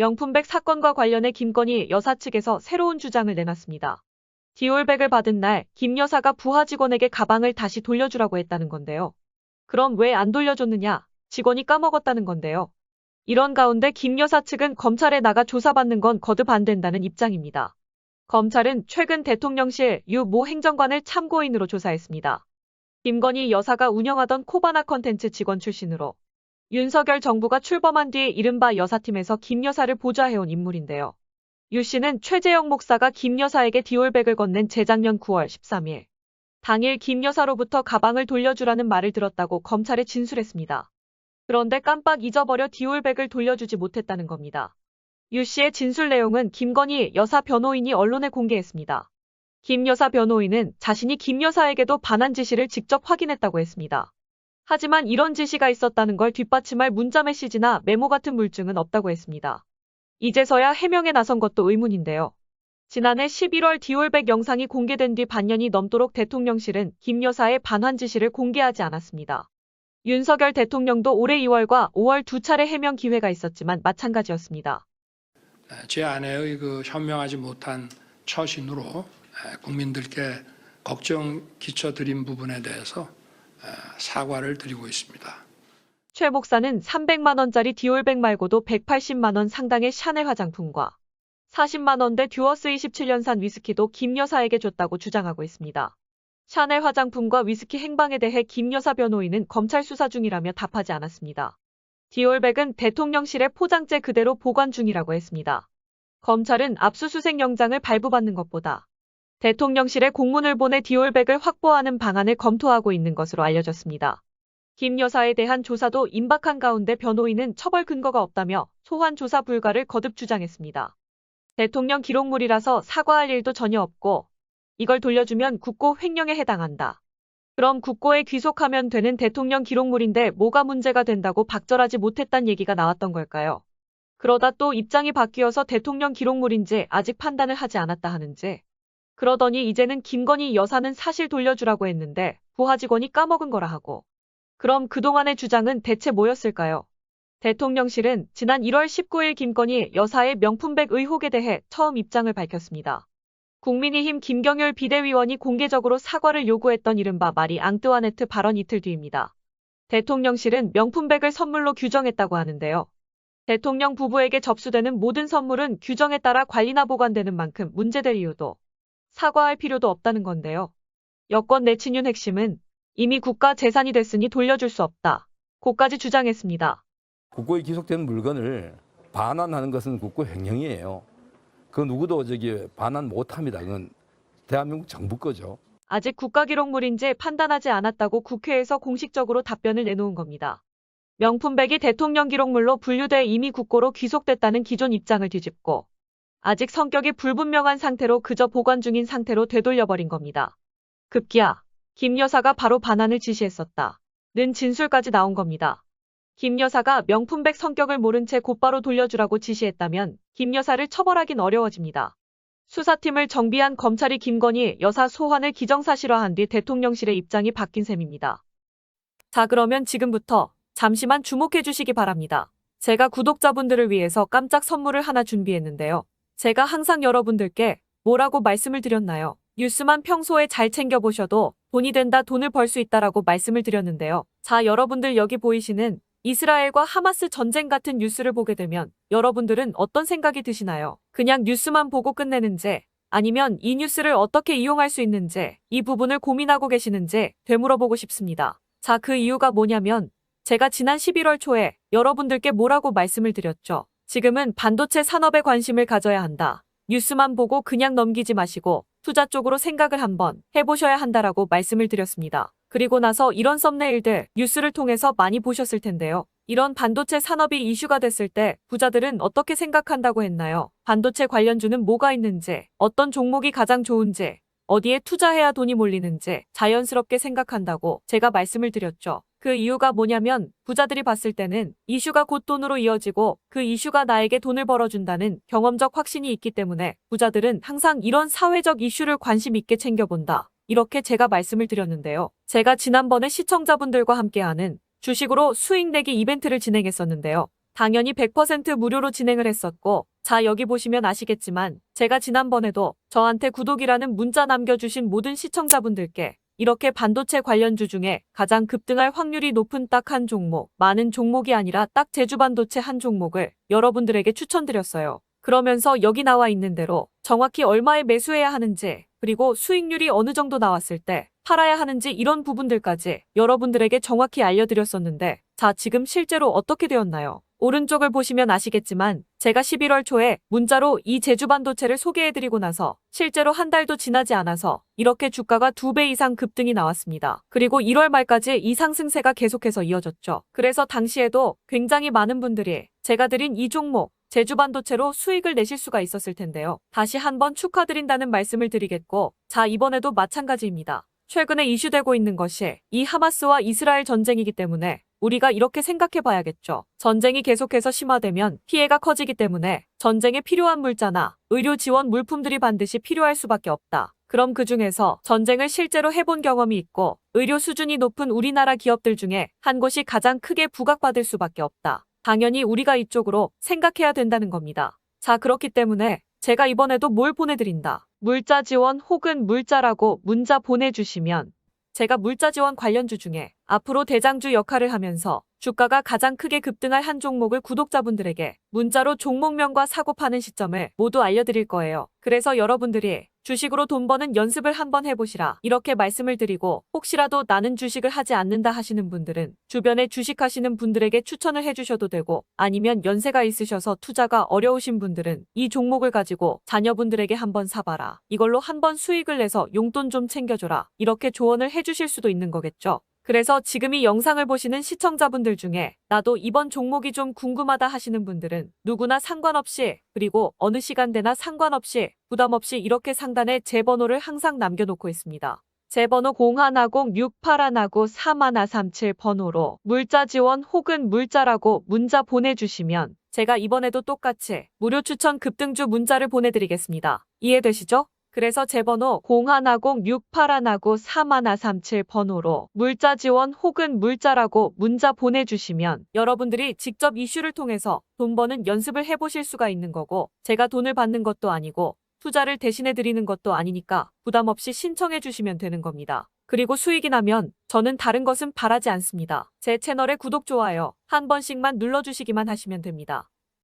명품백 사건과 관련해 김건희 여사 측에서 새로운 주장을 내놨습니다. 디올백을 받은 날 김 여사가 부하 직원에게 가방을 다시 돌려주라고 했다는 건데요. 그럼 왜 안 돌려줬느냐? 직원이 까먹었다는 건데요. 이런 가운데 김 여사 측은 검찰에 나가 조사받는 건 거듭 안 된다는 입장입니다. 검찰은 최근 대통령실 유 모 행정관을 참고인으로 조사했습니다. 김건희 여사가 운영하던 코바나 컨텐츠 직원 출신으로 윤석열 정부가 출범한 뒤 이른바 여사팀에서 김 여사를 보좌해온 인물인데요. 유 씨는 최재형 목사가 김 여사에게 디올백을 건넨 재작년 9월 13일 당일 김 여사로부터 가방을 돌려주라는 말을 들었다고 검찰에 진술했습니다. 그런데 깜빡 잊어버려 디올백을 돌려주지 못했다는 겁니다. 유 씨의 진술 내용은 김건희 여사 변호인이 언론에 공개했습니다. 김 여사 변호인은 자신이 김 여사에게도 반환 지시를 직접 확인했다고 했습니다. 하지만 이런 지시가 있었다는 걸 뒷받침할 문자 메시지나 메모 같은 물증은 없다고 했습니다. 이제서야 해명에 나선 것도 의문인데요. 지난해 11월 디올백 영상이 공개된 뒤 반년이 넘도록 대통령실은 김 여사의 반환 지시를 공개하지 않았습니다. 윤석열 대통령도 올해 2월과 5월 두 차례 해명 기회가 있었지만 마찬가지였습니다. 제 아내의 현명하지 못한 처신으로 국민들께 걱정 끼쳐드린 부분에 대해서 사과를 드리고 있습니다. 최 목사는 300만 원짜리 디올백 말고도 180만 원 상당의 샤넬 화장품과 40만 원대 듀어스 27년산 위스키도 김 여사에게 줬다고 주장하고 있습니다. 샤넬 화장품과 위스키 행방에 대해 김 여사 변호인은 검찰 수사 중이라며 답하지 않았습니다. 디올백은 대통령실의 포장재 그대로 보관 중이라고 했습니다. 검찰은 압수수색 영장을 발부받는 것보다 대통령실에 공문을 보내 디올백을 확보하는 방안을 검토하고 있는 것으로 알려졌습니다. 김 여사에 대한 조사도 임박한 가운데 변호인은 처벌 근거가 없다며 소환 조사 불가를 거듭 주장했습니다. 대통령 기록물이라서 사과할 일도 전혀 없고 이걸 돌려주면 국고 횡령에 해당한다. 그럼 국고에 귀속하면 되는 대통령 기록물인데 뭐가 문제가 된다고 박절하지 못했단 얘기가 나왔던 걸까요? 그러다 또 입장이 바뀌어서 대통령 기록물인지 아직 판단을 하지 않았다 하는지. 그러더니 이제는 김건희 여사는 사실 돌려주라고 했는데 부하 직원이 까먹은 거라 하고. 그럼 그동안의 주장은 대체 뭐였을까요? 대통령실은 지난 1월 19일 김건희 여사의 명품백 의혹에 대해 처음 입장을 밝혔습니다. 국민의힘 김경률 비대위원이 공개적으로 사과를 요구했던 이른바 마리 앙뜨와네트 발언 이틀 뒤입니다. 대통령실은 명품백을 선물로 규정했다고 하는데요. 대통령 부부에게 접수되는 모든 선물은 규정에 따라 관리나 보관되는 만큼 문제될 이유도 사과할 필요도 없다는 건데요. 여권 내 친윤 핵심은 이미 국가 재산이 됐으니 돌려줄 수 없다. 고까지 주장했습니다. 국고에 기속된 물건을 반환하는 것은 국고 횡령이에요. 그 누구도 반환 못합니다. 그건 대한민국 정부 거죠. 아직 국가기록물인지 판단하지 않았다고 국회에서 공식적으로 답변을 내놓은 겁니다. 명품백이 대통령 기록물로 분류돼 이미 국고로 귀속됐다는 기존 입장을 뒤집고 아직 성격이 불분명한 상태로 그저 보관 중인 상태로 되돌려버린 겁니다. 급기야 김 여사가 바로 반환을 지시했었다는 진술까지 나온 겁니다. 김 여사가 명품백 성격을 모른 채 곧바로 돌려주라고 지시했다면 김 여사를 처벌하긴 어려워집니다. 수사팀을 정비한 검찰이 김건희 여사 소환을 기정사실화한 뒤 대통령실의 입장이 바뀐 셈입니다. 자, 그러면 지금부터 잠시만 주목해 주시기 바랍니다. 제가 구독자분들을 위해서 깜짝 선물을 하나 준비했는데요. 제가 항상 여러분들께 뭐라고 말씀을 드렸나요? 뉴스만 평소에 잘 챙겨보셔도 돈이 된다, 돈을 벌 수 있다라고 말씀을 드렸는데요. 자, 여러분들 여기 보이시는 이스라엘과 하마스 전쟁 같은 뉴스를 보게 되면 여러분들은 어떤 생각이 드시나요? 그냥 뉴스만 보고 끝내는지 아니면 이 뉴스를 어떻게 이용할 수 있는지 이 부분을 고민하고 계시는지 되물어보고 싶습니다. 자, 그 이유가 뭐냐면 제가 지난 11월 초에 여러분들께 뭐라고 말씀을 드렸죠. 지금은 반도체 산업에 관심을 가져야 한다. 뉴스만 보고 그냥 넘기지 마시고 투자 쪽으로 생각을 한번 해보셔야 한다라고 말씀을 드렸습니다. 그리고 나서 이런 썸네일들 뉴스를 통해서 많이 보셨을 텐데요. 이런 반도체 산업이 이슈가 됐을 때 부자들은 어떻게 생각한다고 했나요? 반도체 관련주는 뭐가 있는지, 어떤 종목이 가장 좋은지, 어디에 투자해야 돈이 몰리는지 자연스럽게 생각한다고 제가 말씀을 드렸죠. 그 이유가 뭐냐면 부자들이 봤을 때는 이슈가 곧 돈으로 이어지고 그 이슈가 나에게 돈을 벌어준다는 경험적 확신이 있기 때문에 부자들은 항상 이런 사회적 이슈를 관심 있게 챙겨본다. 이렇게 제가 말씀을 드렸는데요. 제가 지난번에 시청자분들과 함께하는 주식으로 수익 내기 이벤트를 진행했었는데요. 당연히 100% 무료로 진행을 했었고, 자, 여기 보시면 아시겠지만 제가 지난번에도 저한테 구독이라는 문자 남겨주신 모든 시청자분들께 이렇게 반도체 관련주 중에 가장 급등할 확률이 높은 딱 한 종목, 많은 종목이 아니라 딱 제주반도체 한 종목을 여러분들에게 추천드렸어요. 그러면서 여기 나와 있는 대로 정확히 얼마에 매수해야 하는지, 그리고 수익률이 어느 정도 나왔을 때 팔아야 하는지 이런 부분들까지 여러분들에게 정확히 알려드렸었는데, 자, 지금 실제로 어떻게 되었나요? 오른쪽을 보시면 아시겠지만 제가 11월 초에 문자로 이 제주반도체를 소개해드리고 나서 실제로 한 달도 지나지 않아서 이렇게 주가가 2배 이상 급등이 나왔습니다. 그리고 1월 말까지 이 상승세가 계속해서 이어졌죠. 그래서 당시에도 굉장히 많은 분들이 제가 드린 이 종목 제주반도체로 수익을 내실 수가 있었을 텐데요. 다시 한번 축하드린다는 말씀을 드리겠고, 자, 이번에도 마찬가지입니다. 최근에 이슈되고 있는 것이 이 하마스와 이스라엘 전쟁이기 때문에 우리가 이렇게 생각해 봐야겠죠. 전쟁이 계속해서 심화되면 피해가 커지기 때문에 전쟁에 필요한 물자나 의료 지원 물품들이 반드시 필요할 수밖에 없다. 그럼 그중에서 전쟁을 실제로 해본 경험이 있고 의료 수준이 높은 우리나라 기업들 중에 한 곳이 가장 크게 부각받을 수밖에 없다. 당연히 우리가 이쪽으로 생각해야 된다는 겁니다. 자, 그렇기 때문에 제가 이번에도 뭘 보내드린다. 물자 지원 혹은 물자라고 문자 보내주시면 제가 물자 지원 관련주 중에 앞으로 대장주 역할을 하면서 주가가 가장 크게 급등할 한 종목을 구독자분들에게 문자로 종목명과 사고 파는 시점을 모두 알려드릴 거예요. 그래서 여러분들이 주식으로 돈 버는 연습을 한번 해보시라 이렇게 말씀을 드리고, 혹시라도 나는 주식을 하지 않는다 하시는 분들은 주변에 주식하시는 분들에게 추천을 해주셔도 되고, 아니면 연세가 있으셔서 투자가 어려우신 분들은 이 종목을 가지고 자녀분들에게 한번 사봐라, 이걸로 한번 수익을 내서 용돈 좀 챙겨줘라, 이렇게 조언을 해주실 수도 있는 거겠죠. 그래서 지금 이 영상을 보시는 시청자분들 중에 나도 이번 종목이 좀 궁금하다 하시는 분들은 누구나 상관없이, 그리고 어느 시간대나 상관없이 부담 없이 이렇게 상단에 제 번호를 항상 남겨놓고 있습니다. 제 번호 010-6819-3137 번호로 물자 지원 혹은 물자라고 문자 보내주시면 제가 이번에도 똑같이 무료 추천 급등주 문자를 보내드리겠습니다. 이해되시죠? 그래서 제 번호 010-6819-3137 번호로 물자 지원 혹은 물자라고 문자 보내주시면 여러분들이 직접 이슈를 통해서 돈 버는 연습을 해보실 수가 있는 거고, 제가 돈을 받는 것도 아니고 투자를 대신해 드리는 것도 아니니까 부담 없이 신청해 주시면 되는 겁니다. 그리고 수익이 나면 저는 다른 것은 바라지 않습니다. 제 채널에 구독, 좋아요 한 번씩만 눌러주시기만 하시면 됩니다.